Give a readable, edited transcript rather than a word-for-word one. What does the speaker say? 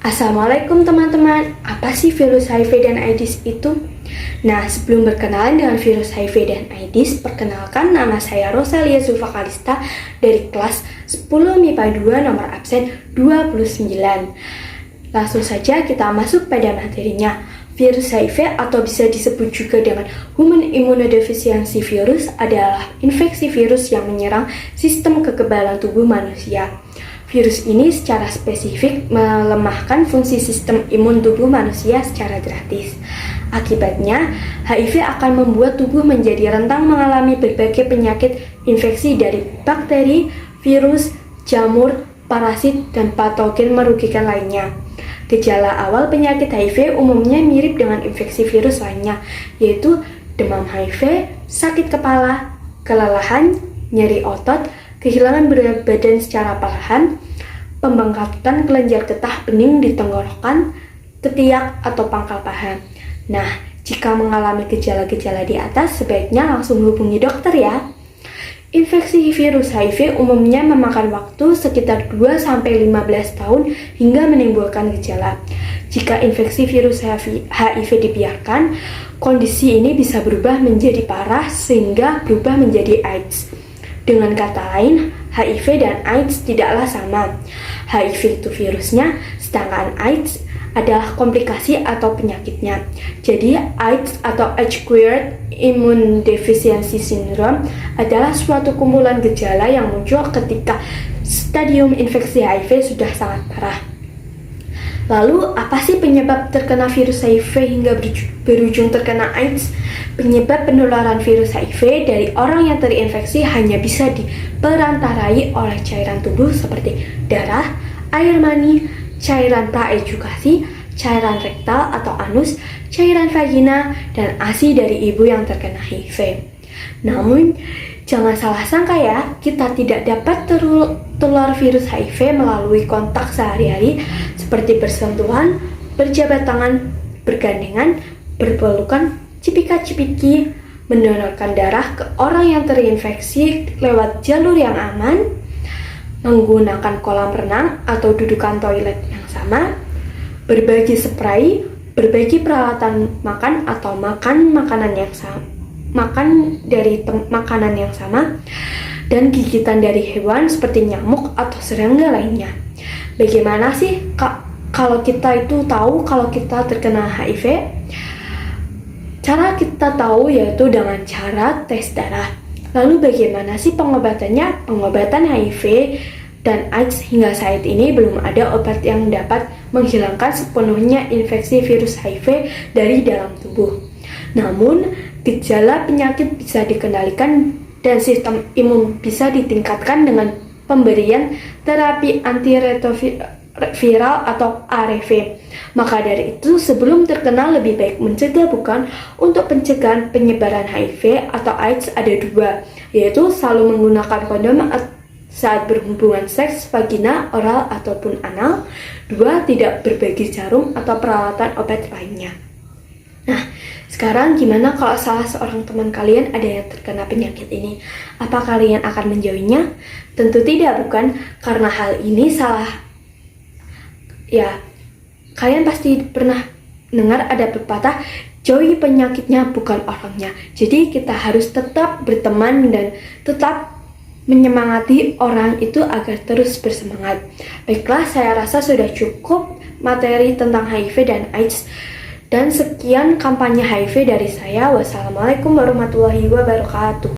Assalamualaikum teman-teman, apa sih virus HIV dan AIDS itu? Nah, sebelum berkenalan dengan virus HIV dan AIDS, perkenalkan nama saya Rosalia Zulfa Kalista dari kelas 10 MIPA 2 nomor absen 29. Langsung saja kita masuk pada materinya. Virus HIV atau bisa disebut juga dengan Human Immunodeficiency Virus adalah infeksi virus yang menyerang sistem kekebalan tubuh manusia. Virus ini secara spesifik melemahkan fungsi sistem imun tubuh manusia secara drastis. Akibatnya, HIV akan membuat tubuh menjadi rentan mengalami berbagai penyakit infeksi dari bakteri, virus, jamur, parasit, dan patogen merugikan lainnya. Gejala awal penyakit HIV umumnya mirip dengan infeksi virus lainnya, yaitu demam HIV, sakit kepala, kelelahan, nyeri otot, kehilangan berat badan secara perlahan, pembengkakan kelenjar getah bening di tenggorokan, ketiak, atau pangkal paha. Nah, jika mengalami gejala-gejala di atas, sebaiknya langsung hubungi dokter ya. Infeksi virus HIV umumnya memakan waktu sekitar 2-15 tahun hingga menimbulkan gejala. Jika infeksi virus HIV dibiarkan, kondisi ini bisa berubah menjadi parah sehingga berubah menjadi AIDS. Dengan kata lain, HIV dan AIDS tidaklah sama. HIV itu virusnya, sedangkan AIDS adalah komplikasi atau penyakitnya. Jadi, AIDS atau Acquired Immune Deficiency Syndrome adalah suatu kumpulan gejala yang muncul ketika stadium infeksi HIV sudah sangat parah. Lalu, apa sih penyebab terkena virus HIV hingga berujung terkena AIDS? Penyebab penularan virus HIV dari orang yang terinfeksi hanya bisa diperantarai oleh cairan tubuh seperti darah, air mani, cairan praedukasi, cairan rektal atau anus, cairan vagina, dan ASI dari ibu yang terkena HIV. Namun, jangan salah sangka ya, kita tidak dapat tertular virus HIV melalui kontak sehari-hari seperti bersentuhan, berjabat tangan, bergandengan, berpelukan, cipika-cipiki, mendonorkan darah ke orang yang terinfeksi lewat jalur yang aman, menggunakan kolam renang atau dudukan toilet yang sama, berbagi spray, berbagi peralatan makan atau makan makanan yang sama, makanan yang sama, dan gigitan dari hewan seperti nyamuk atau serangga lainnya. Bagaimana sih kalau kita itu tahu kalau kita terkena HIV? Cara kita tahu yaitu dengan cara tes darah. Lalu bagaimana sih pengobatannya? Pengobatan HIV dan AIDS hingga saat ini belum ada obat yang dapat menghilangkan sepenuhnya infeksi virus HIV dari dalam tubuh. Namun, gejala penyakit bisa dikendalikan dan sistem imun bisa ditingkatkan dengan pemberian terapi antiretroviral atau ARV. Maka dari itu, sebelum terkena lebih baik mencegah bukan? Untuk pencegahan penyebaran HIV atau AIDS ada dua, yaitu selalu menggunakan kondom saat berhubungan seks vagina, oral, ataupun anal. 2. Tidak berbagi jarum atau peralatan obat lainnya. Nah, sekarang gimana kalau salah seorang teman kalian ada yang terkena penyakit ini? Apa kalian akan menjauhinya? Tentu tidak, bukan? Karena hal ini salah. Ya, kalian pasti pernah dengar ada pepatah, jauhi penyakitnya bukan orangnya. Jadi kita harus tetap berteman dan tetap menyemangati orang itu agar terus bersemangat. Baiklah, saya rasa sudah cukup materi tentang HIV dan AIDS. Dan sekian kampanye HIV dari saya. Wassalamualaikum warahmatullahi wabarakatuh.